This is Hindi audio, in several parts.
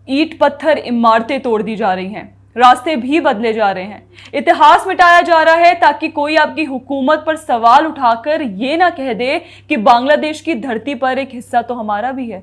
ईंट पत्थर इमारतें तोड़ दी जा रही हैं, रास्ते भी बदले जा रहे हैं, इतिहास मिटाया जा रहा है ताकि कोई आपकी हुकूमत पर सवाल उठाकर ये ना कह दे कि बांग्लादेश की धरती पर एक हिस्सा तो हमारा भी है।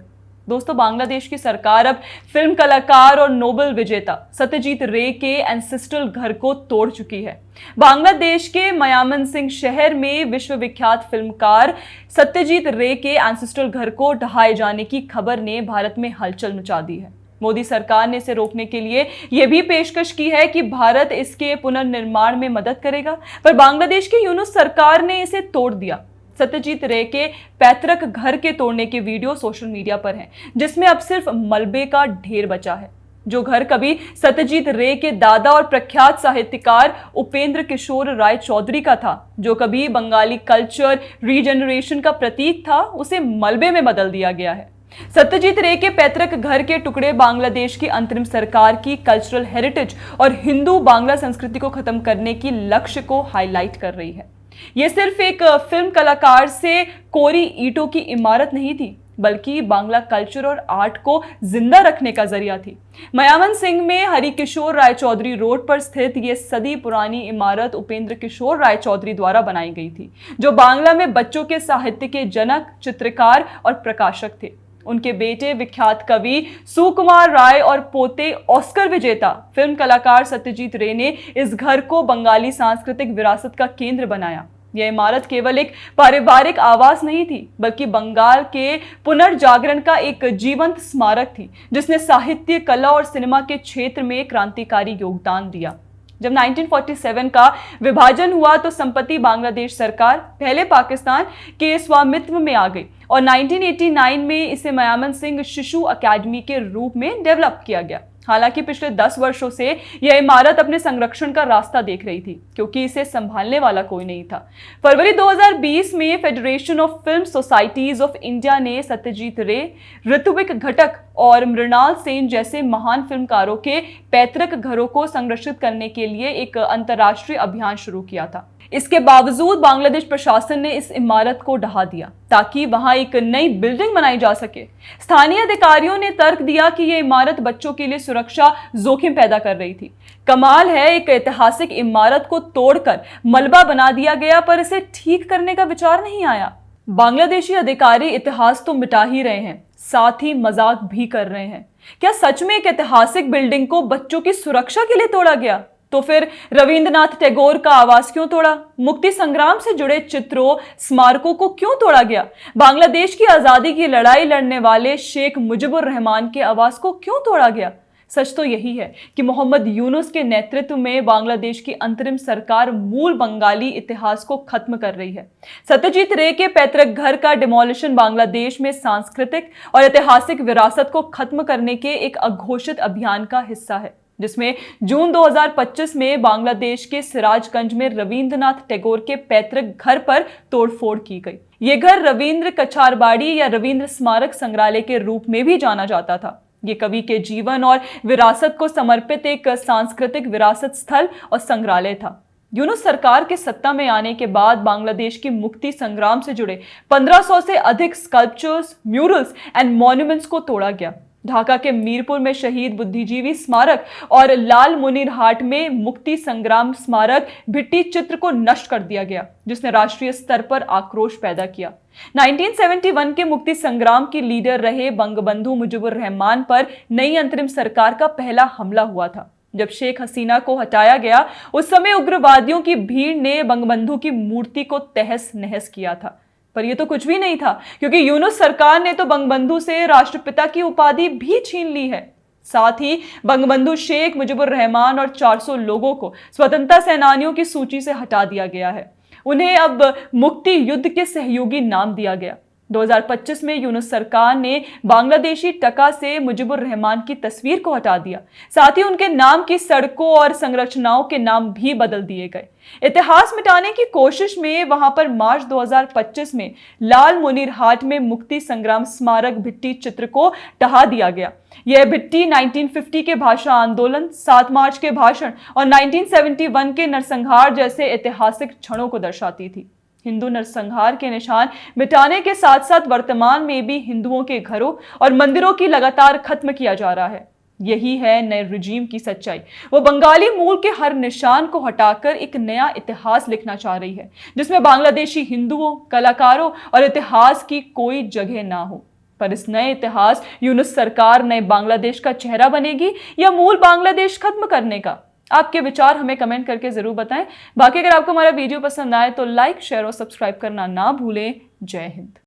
दोस्तों, बांग्लादेश की सरकार अब फिल्म कलाकार और नोबेल विजेता सत्यजीत रे के एंसेस्ट्रल घर को तोड़ चुकी है। बांग्लादेश के मयामन सिंह शहर में विश्वविख्यात फिल्मकार सत्यजीत रे के एंसेस्ट्रल घर को ढहाए जाने की खबर ने भारत में हलचल मचा दी है। मोदी सरकार ने इसे रोकने के लिए यह भी पेशकश की है कि भारत इसके पुनर्निर्माण में मदद करेगा, पर बांग्लादेश की यूनुस सरकार ने इसे तोड़ दिया। सत्यजीत रे के पैतृक घर के तोड़ने के वीडियो सोशल मीडिया पर हैं, जिसमें अब सिर्फ मलबे का ढेर बचा है। जो घर कभी सत्यजीत रे के दादा और प्रख्यात साहित्यकार उपेंद्र किशोर राय चौधरी का था, जो कभी बंगाली कल्चर रीजनरेशन का प्रतीक था, उसे मलबे में बदल दिया गया है। सत्यजीत रे के पैतृक घर के टुकड़े बांग्लादेश की अंतरिम सरकार की कल्चरल हेरिटेज और हिंदू बांग्ला संस्कृति को खत्म करने की लक्ष्य को हाईलाइट कर रही है। यह सिर्फ एक फिल्म कलाकार से कोरी ईंटों की इमारत नहीं थी, बल्कि बांग्ला कल्चर और आर्ट को जिंदा रखने का जरिया थी। मयामन सिंह में हरिकिशोर राय चौधरी रोड पर स्थित यह सदी पुरानी इमारत उपेंद्र किशोर राय चौधरी द्वारा बनाई गई थी, जो बांग्ला में बच्चों के साहित्य के जनक, चित्रकार और प्रकाशक थे। उनके बेटे विख्यात कवि सुकुमार राय और पोते ऑस्कर विजेता फिल्म कलाकार सत्यजीत रे ने इस घर को बंगाली सांस्कृतिक विरासत का केंद्र बनाया। यह इमारत केवल एक पारिवारिक आवास नहीं थी, बल्कि बंगाल के पुनर्जागरण का एक जीवंत स्मारक थी, जिसने साहित्य, कला और सिनेमा के क्षेत्र में क्रांतिकारी योगदान दिया। जब 1947 का विभाजन हुआ तो संपत्ति बांग्लादेश सरकार, पहले पाकिस्तान के स्वामित्व में आ गई और 1989 में इसे मयामन सिंह शिशु अकेडमी के रूप में डेवलप किया गया। हालांकि पिछले 10 वर्षों से यह इमारत अपने संरक्षण का रास्ता देख रही थी, क्योंकि इसे संभालने वाला कोई नहीं था। फरवरी 2020 में federation of film societies of India ने सत्यजीत रे, ऋत्विक घटक और मृणाल सेन जैसे महान फिल्मकारों के पैतृक घरों को संरक्षित करने के लिए एक अंतर्राष्ट्रीय अभियान शुरू किया था। इसके बावजूद बांग्लादेश प्रशासन ने इस इमारत को ढहा दिया ताकि वहां एक नई बिल्डिंग बनाई जा सके। स्थानीय अधिकारियों ने तर्क दिया कि यह इमारत बच्चों के लिए सुरक्षा जोखिम पैदा कर रही थी। कमाल है, एक ऐतिहासिक इमारत को तोड़कर मलबा बना दिया गया, पर इसे ठीक करने का विचार नहीं आया। बांग्लादेशी अधिकारी इतिहास तो मिटा ही रहे हैं, साथ ही मजाक भी कर रहे हैं। क्या सच में एक ऐतिहासिक बिल्डिंग को बच्चों की सुरक्षा के लिए तोड़ा गया? तो फिर रविंद्रनाथ टैगोर का आवास क्यों तोड़ा? मुक्ति संग्राम से जुड़े चित्रों, स्मारकों को क्यों तोड़ा गया? बांग्लादेश की आजादी की लड़ाई लड़ने वाले शेख मुजीबुर रहमान के आवास को क्यों तोड़ा गया? सच तो यही है कि मोहम्मद यूनुस के नेतृत्व में बांग्लादेश की अंतरिम सरकार मूल बंगाली इतिहास को खत्म कर रही है। सत्यजीत रे के पैतृक घर का डिमोलिशन बांग्लादेश में सांस्कृतिक और ऐतिहासिक विरासत को खत्म करने के एक अघोषित अभियान का हिस्सा है, जिसमें जून 2025 में बांग्लादेश के सिराजगंज में रविंद्रनाथ टैगोर के पैतृक घर पर तोड़फोड़ की गई। ये घर रविंद्र कछारबाड़ी या रविंद्र स्मारक संग्रहालय के रूप में भी जाना जाता था। ये कवि के जीवन और विरासत को समर्पित एक सांस्कृतिक विरासत स्थल और संग्रहालय था। यूनुस सरकार के सत्ता में आने के बाद बांग्लादेश की मुक्ति संग्राम से जुड़े 1500 से अधिक स्कल्पचर्स, म्यूरल्स एंड मॉन्यूमेंट्स को तोड़ा गया। ढाका के मीरपुर में शहीद बुद्धिजीवी स्मारक और लाल मुनीरहाट में मुक्ति संग्राम स्मारक भित्ति चित्र को नष्ट कर दिया गया, जिसने राष्ट्रीय स्तर पर आक्रोश पैदा किया। 1971 के मुक्ति संग्राम की लीडर रहे बंगबंधु मुजीबुर रहमान पर नई अंतरिम सरकार का पहला हमला हुआ था। जब शेख हसीना को हटाया गया, उस समय उग्रवादियों की भीड़ ने बंगबंधु की मूर्ति को तहस नहस किया था। पर यह तो कुछ भी नहीं था, क्योंकि यूनुस सरकार ने तो बंगबंधु से राष्ट्रपिता की उपाधि भी छीन ली है। साथ ही बंगबंधु शेख मुजीबुर रहमान और 400 लोगों को स्वतंत्रता सेनानियों की सूची से हटा दिया गया है। उन्हें अब मुक्ति युद्ध के सहयोगी नाम दिया गया। 2025 में यूनुस सरकार ने बांग्लादेशी टका से मुजीबुर रहमान की तस्वीर को हटा दिया। साथ ही उनके नाम की सड़कों और संरचनाओं के नाम भी बदल दिए गए। इतिहास मिटाने की कोशिश में वहां पर मार्च 2025 में लाल मुनीरहाट में मुक्ति संग्राम स्मारक भित्ति चित्र को ढहा दिया गया। यह भित्ति 1950 के भाषा आंदोलन, 7 मार्च के भाषण और 1971 के नरसंहार जैसे ऐतिहासिक क्षणों को दर्शाती थी। हिंदू नरसंहार के निशान मिटाने के साथ साथ वर्तमान में भी हिंदुओं के घरों और मंदिरों की लगातार खत्म किया जा रहा है। यही है नए रिजीम की सच्चाई। वो बंगाली मूल के हर निशान को हटाकर एक नया इतिहास लिखना चाह रही है, जिसमें बांग्लादेशी हिंदुओं, कलाकारों और इतिहास की कोई जगह ना हो। पर इस नए इतिहास यूनुस सरकार नए बांग्लादेश का चेहरा बनेगी या मूल बांग्लादेश खत्म करने का? आपके विचार हमें कमेंट करके जरूर बताएं। बाकी अगर आपको हमारा वीडियो पसंद आए तो लाइक, शेयर और सब्सक्राइब करना ना भूलें। जय हिंद।